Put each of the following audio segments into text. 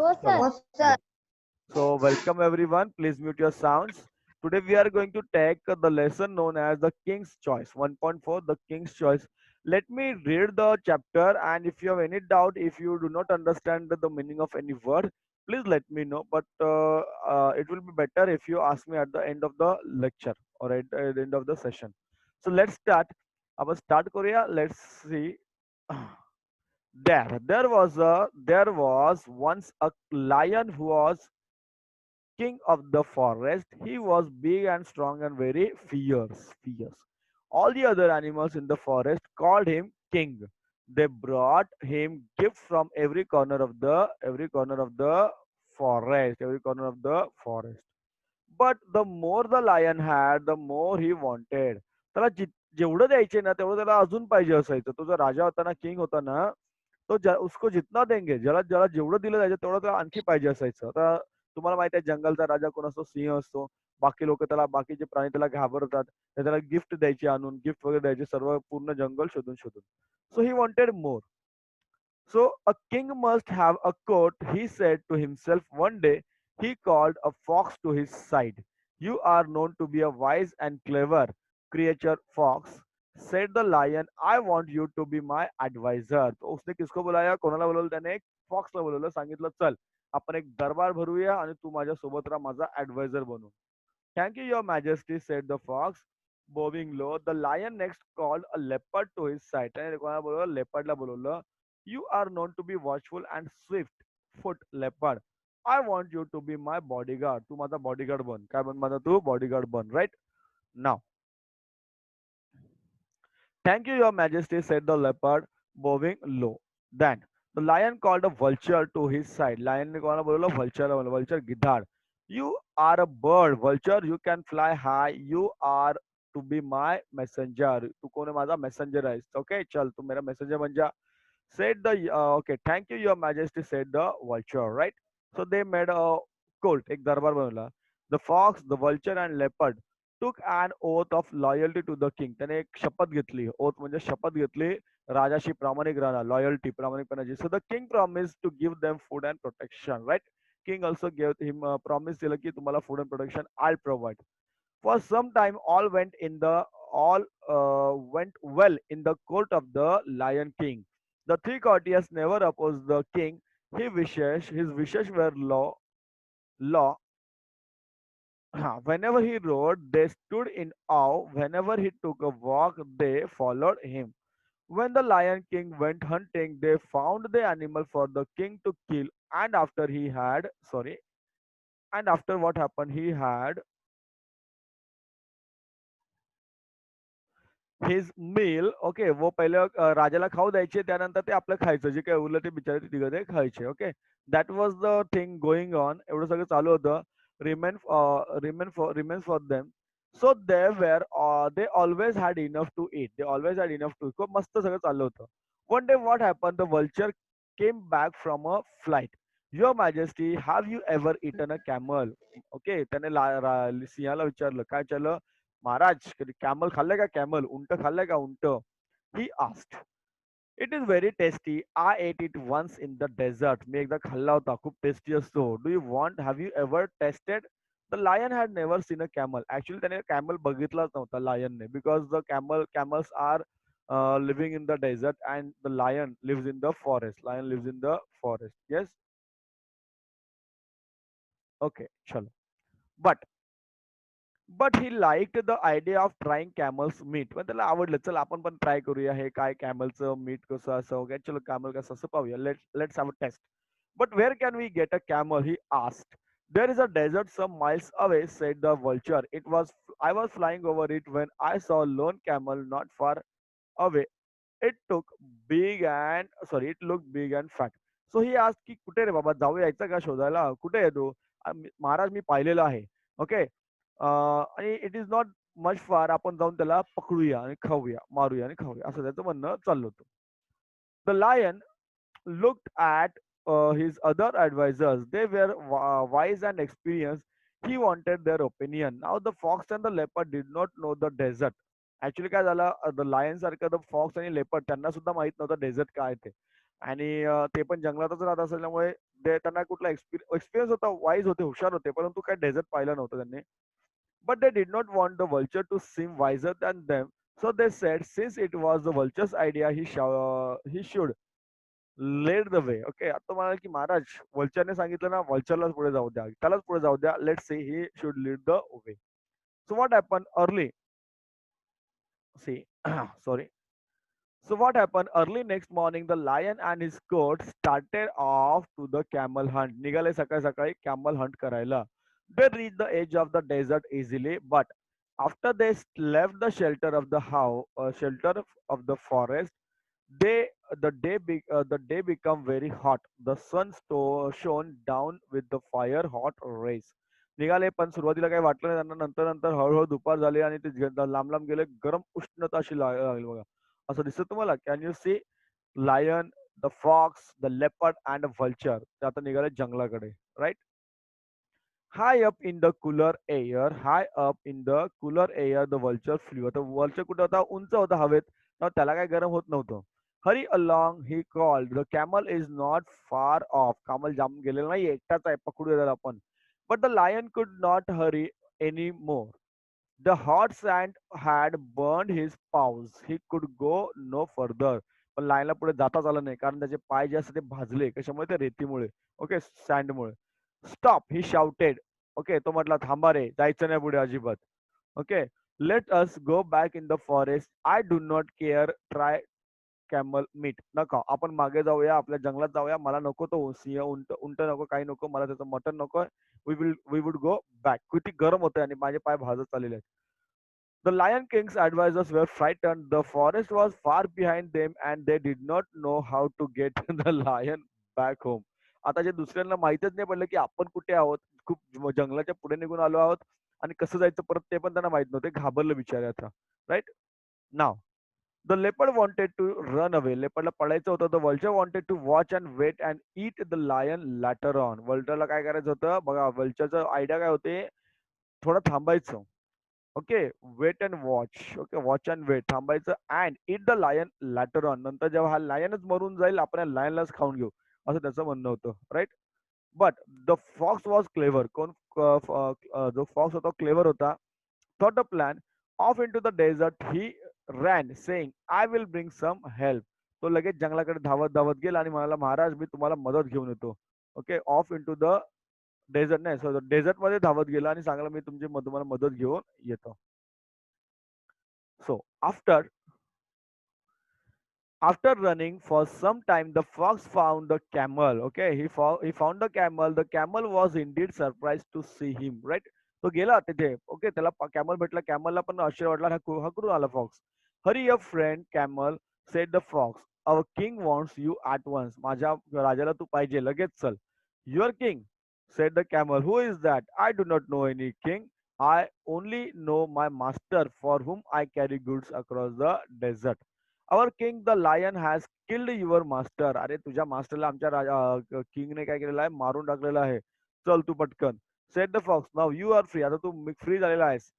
हो Chalo. Sir. Yeah. So welcome everyone. Please mute your sounds. Today we are going to take the lesson known as the King's Choice 1.4, the King's Choice. Let me read the chapter, and if you have any doubt, if you do not understand the meaning of any word, please let me know. But it will be better if you ask me at the end of the lecture or at the end of the session. So let's start. Our start Korea. Let's see. There was once a lion who was king of the forest. He was big and strong and very fierce. All the other animals in the forest called him king. They brought him gifts from every corner of the forest, every corner of the forest. But the more the lion had, the more he wanted. त्याला जेवढं द्यायचे ना तेवढं त्याला अजून पाहिजे असायचं. तो जो राजा होता ना, किंग होता ना, तो उसको जितना देंगे, ज्याला ज्याला जेवढं दिलं जायचं तेवढं त्याला आणखी पाहिजे असायचं. आता तुम्हाला माहिती आहे जंगलचा राजा कोण असतो? सिंह असतो. बाकी लोक त्याला, बाकीचे प्राणी त्याला घाबरतात. ते त्याला गिफ्ट द्यायची, आणून गिफ्ट वगैरे द्यायचे, सर्व पूर्ण जंगल शोधून शोधून. So he wanted more. So a king must have a court, he said to himself one day. He called a fox to his side. You are known to be a wise and clever creature, fox, said the lion. I want you to be my advisor. तो उसने किसको बुलाया? कोणाला बोलवलं त्याने? एक फॉक्सला बोलवलं. सांगितलं चल आपण एक दरबार भरूया आणि तू माझ्या सोबत राहा, माझा ऍडवायझर बनू. Thank you, your majesty, said the fox, bowing low. The lion next called a leopard to his side. त्याने कोणाला बोलवलं? लेपर्डला बोलवलं. You are known to be watchful and swift foot leopard. I want you to be my bodyguard. तू माझा bodyguard बन. काय बन माझा तू? Bodyguard बन. Right? Now, thank you, your majesty, said the leopard, bowing low. Then the lion called a vulture to his side. Lion ने कोणाला बोलवलं? Vulture ला बोलवलं. Vulture गिधाड. You are a bird, vulture. You can fly high. You are to be my messenger. तू कोण है? माझा messenger आहेस. Okay, चल तू मेरा messenger बन जा. Said the okay, thank you, your majesty, said the vulture, right? So they made a colt, एक दरबार बनवला. The fox, the vulture and leopard took an oath of loyalty to the king. त्याने एक शपथ घेतली. Oath म्हणजे शपथ घेतली. राजाशी प्रामाणिक राहणार, loyalty, प्रामाणिकपणाची. So the king promised to give them food and protection, right? King also gave him a promise दिलं की तुम्हाला food and protection I'll provide. For some time, all went well in the court of the Lion King. The three courtiers never opposed the king. His wishes were law. Whenever he rode, they stood in awe. Whenever he took a walk, they followed him. When the Lion King went hunting, they found the animal for the king to kill. And after what happened, he had his meal. Okay, वो पहिले राजाला खाऊ द्यायचे, त्यानंतर ते आपलं खायचं. जे काही उरलं ते बिचारे तिघं ते खायचे. Okay, that was the thing going on. एवढं सगळं चालू होतं. Remain for them. So they always had enough to eat. They always had enough to. खूप मस्त सगळं चाललं होतं. One day what happen, the vulture came back from a flight. Your majesty, have you ever eaten a camel? Okay, त्याने सिंहाला विचारलं. काय विचारलं? महाराज कधी कॅमल खाल्लंय का? कॅमल उंट खाल्लंय का? उंट. He asked. It is very tasty. I ate it once in the desert. मी एकदा खाल्ला होता, खूप टेस्टी असतो. Do you want, have you ever tasted? The lion had never seen a camel. Actually त्याने कॅमल बघितलाच नव्हता लायनने. Because the camels are living in the desert and the lion lives in the forest. Lion lives in the forest. Yes. Okay, चलो. But he liked the idea of trying camel's meat. पण त्याला आवडलं. चल आपण पण try करूया हे काय कॅमलचं meet कसं असं वगैरे. चलो कॅमल कसं असं पाहूया. Let's have a taste. But where can we get a camel? He asked. There is a desert some miles away, said the vulture. I was flying over it when I saw a lone camel not far away. It looked big and fat. So he asked की कुठे रे बाबा, जाऊ यायचं का शोधायला? कुठे आहे तू? महाराज मी पाहिलेला आहे. ओके, आणि इट इज नॉट मच फार. आपण जाऊन त्याला पकडूया आणि खाऊया, मारूया आणि खाऊया, असं त्याचं म्हणणं चाललं होतं. The lion looked at his other advisors. They were wise and experienced. He wanted their opinion. Now the fox and the leopard did not know the desert. Actually काय झालं, द लायन सारखं द फॉक्स आणि leopard त्यांना सुद्धा माहित नव्हतं dessert काय ते. आणि ते पण जंगलातच राहत असल्यामुळे त्यांना कुठला एक्सपिरियन्स होता, वाईज होते, हुशार होते, परंतु काय डेझर्ट पाहिलं नव्हतं त्यांनी. But they did not want the vulture to seem wiser than them. So they said, since it was the vulture's idea, he should lead the way. Okay, आता म्हणाले की महाराज vulture सांगितलं ना, vultureलाच पुढे जाऊ द्या, त्यालाच पुढे जाऊ द्या. Let's say he should lead the way. So what happened early? See, sorry. So what happened early next morning? The lion and his court started off to the camel hunt. निघाले सकाळी सकाळी camel hunt करायला. They reached the edge of the desert easily, but after they left the shelter of the forest, they the day become very hot. The sun shone down with the fire hot rays. निघाले पण सुरुवातीला काही वाटलं नाही त्यांना. नंतर नंतर हळूहळू दुपार झाली आणि ते लांब लांब गेले. गरम उष्णता अशी लागली बघा. असं दिसतं तुम्हाला? Can you see lion, the fox, the leopard and vulture ते आता निघाले जंगलाकडे, right? High up in the cooler air, high up in the cooler air the vulture flew. आता vulture कुठे होता? उंच होता हवेत. तेव्हा त्याला काही गरम होत नव्हतं. Hurry along he called, the camel is not far off. Camel जाम गेलेला नाही, एकटाच आहे, पकडूया त्याला आपण. But the lion could not hurry any more. The hot sand had burned his paws. He could go no further. पण लायनला पुढे जाताच आलं नाही कारण त्याचे पाय जे असते ते भाजले. कशामुळे? ते रेतीमुळे. ओके, सँडमुळे. Stop he shouted. ओके, तो म्हटला थांबा रे, जायचं नाही पुढे अजिबात. Okay, let us go back in the forest. I do not care try camel meat. नका, आपण मागे जाऊया, आपल्या जंगलात जाऊया. मला नको तो सिंह, उंट उंट नको, काही नको, मला त्याचं मटन नको. We would go back. किती गरम होतंय आणि माझे पाय भाजत चाललेले आहेत. The Lion King's advisors were frightened. The forest was far behind them and they did not know how to get the lion back home. आता जे दुसऱ्यांना माहीतच नाही पडलं की आपण कुठे आहोत, खूप जंगलाच्या पुढे निघून आलो आहोत आणि कसं जायचं परत ते पण त्यांना माहित नव्हते. घाबरलं बिचारे आता. Right? Now the leopard wanted to run away. लेपर्डला पळायचं होतं. The vulture wanted to watch and wait and eat the lion later on. वल्चरला काय करायचं होतं बघा, वल्चरचं आयडिया काय होते, थोडं थांबायचं. Okay, wait and watch. Okay, watch and wait, थांबायचं and eat the lion later on. नंतर जेव्हा हा लायनच मरून जाईल आपण या लायनलाच खाऊन घेऊ, असं त्याचं म्हणणं होतं. Right? But the fox was clever. कोण? जो फॉक्स होता क्लेव्हर होता. Thought a plan. Off into the desert he ran saying I will bring some help. तो लगेच जंगलाकडे धावत धावत गेला आणि म्हणाला, महाराज मी तुम्हाला मदत घेऊन येतो. Okay, off into the desert नाही, सॉरी, डेझर्ट मध्ये धावत गेला आणि सांगला मी तुम्हाला मदत घेऊन येतो. So after running for some time, the fox found the camel. Okay, he found the camel. The camel was indeed surprised to see him. Right? तो गेला तिथे. ओके, त्याला कॅमल भेटला. कॅमलला पण आश्चर्य वाटला, हा कुठून आला fox. Hurry up friend camel, said the fox. Our king wants you at once. माझ्या राजाला तू पाहिजे, लगेच चल. Your king, said the camel. Who is that? I do not know any king. I only know my master for whom I carry goods across the desert. Our king the lion has killed your master. अरे तुझ्या मास्टरला आमच्या किंगने काय केलेलं आहे, मारून टाकलेलं आहे. चल तू पटकन. Said the fox. Now you are free. आता तू फ्री झालेला आहेस.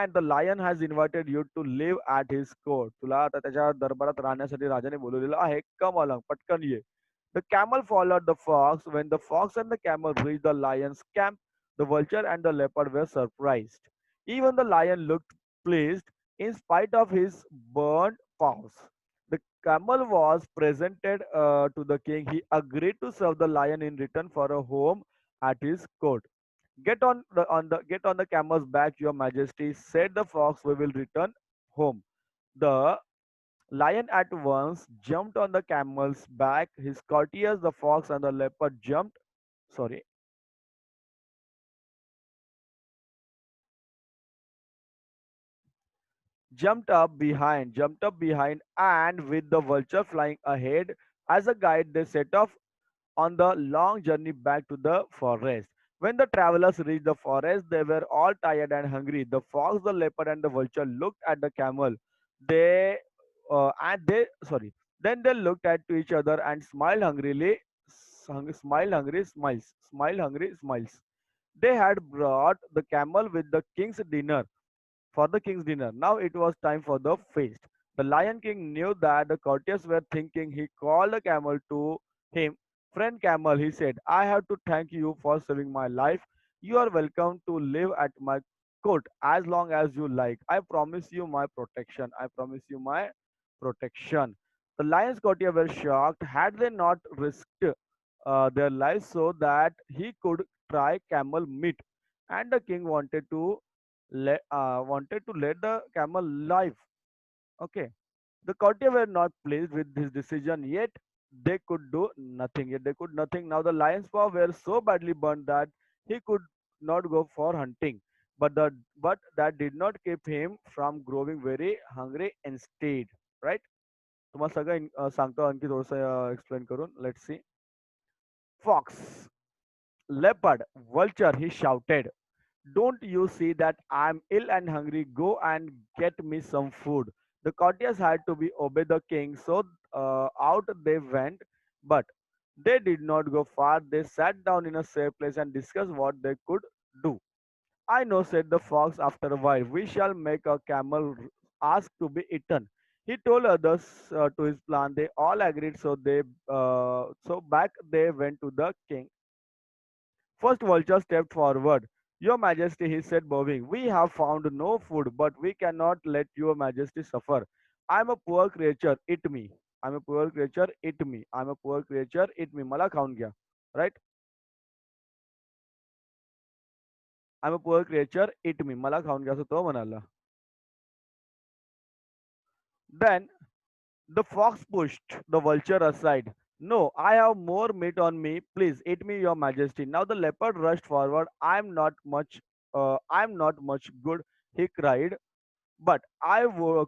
And the lion has invited you to live at his court. तुला आता त्याच्या दरबारात राहण्यासाठी राजाने बोलवलेलं आहे. Come along, पटकन ये. The camel followed the fox. When the fox and the camel reached the lion's camp, the vulture and the leopard were surprised. Even the lion looked pleased in spite of his burned paws. The camel was presented to the king. He agreed to serve the lion in return for a home at his court. Get on the camel's back, your majesty, said the fox. We will return home. The lion at once jumped on the camel's back. His courtiers, the fox and the leopard, sorry, jumped up behind, and with the vulture flying ahead as a guide, they set off on the long journey back to the forest. When the travelers reached the forest, they were all tired and hungry. The fox, the leopard, and the vulture looked at the camel. They and they sorry. Then they looked at to each other and smiled hungrily. Smiled hungry smiles. Smiled hungry smiles. They had brought the camel with the king's dinner for the king's dinner. Now it was time for the feast. The Lion King knew that the courtiers were thinking. He called the camel to him. Friend Camel, he said, I have to thank you for saving my life. You are welcome to live at my court as long as you like. I promise you my protection. I promise you my protection. The lion's courtier were shocked. Had they not risked their lives so that he could try camel meat? And the king wanted to let the camel live. Okay. The courtier were not pleased with his decision, yet they could do nothing. Yet they could nothing. Now the lion's paw were so badly burned that he could not go for hunting. But that did not keep him from growing very hungry instead. Right? तुम्हाला सगळं सांगतो आणखी थोडंसं explain करून. Let's see. Fox, leopard, vulture, he shouted. Don't you see that I'm ill and hungry? Go and get me some food. The courtiers had to be obey the king, so out they went. But they did not go far. They sat down in a safe place and discussed what they could do. I know, said the fox after a while. We shall make a camel ask to be eaten. He told others to his plan. They all agreed, so back they went to the king. First vulture stepped forward. Your Majesty, he said, bowing, we have found no food, but we cannot let your Majesty suffer. I am a poor creature, eat me. I am a poor creature, eat me. I am a poor creature, eat me. मला खाऊन घ्या. Right? I am a poor creature, eat me. मला खाऊन घ्या असं तो म्हणाला. Then the fox pushed the vulture aside. No, I have more meat on me. Please eat me, your majesty. Now the leopard rushed forward. I'm not much good, he cried, but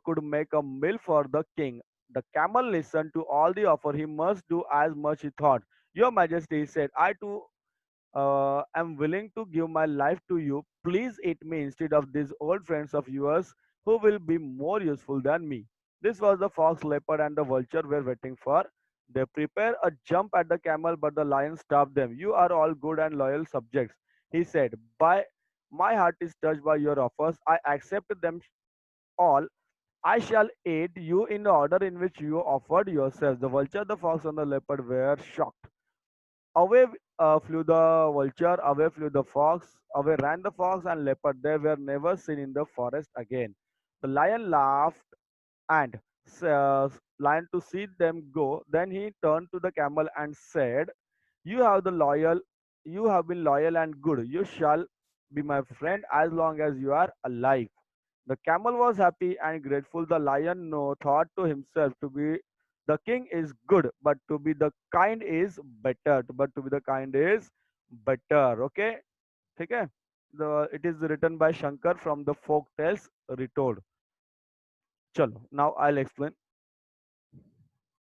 could make a meal for the king. The camel listened to all the offer. He must do as much he thought. Your majesty, he said, I too am willing to give my life to you. Please eat me instead of these old friends of yours who will be more useful than me. This was the fox, leopard, and the vulture were waiting for. They prepared a jump at the camel, but the lion stopped them. You are all good and loyal subjects, he said. By my heart is touched by your offers. I accept them all. I shall aid you in the order in which you offered yourselves. The vulture, the fox, and the leopard were shocked. Away flew the vulture, away flew the fox, away ran the fox and leopard. They were never seen in the forest again. The lion laughed and lion to see them go. Then he turned to the camel and said, "You have the loyal, you have been loyal and good. You shall be my friend as long as you are alive." The camel was happy and grateful. The lion no thought to himself to be the king is good, but to be the kind is better. But to be the kind is better. Okay, okay. It is written by Shankar from the folk tales retold. Chalo, now I'll explain.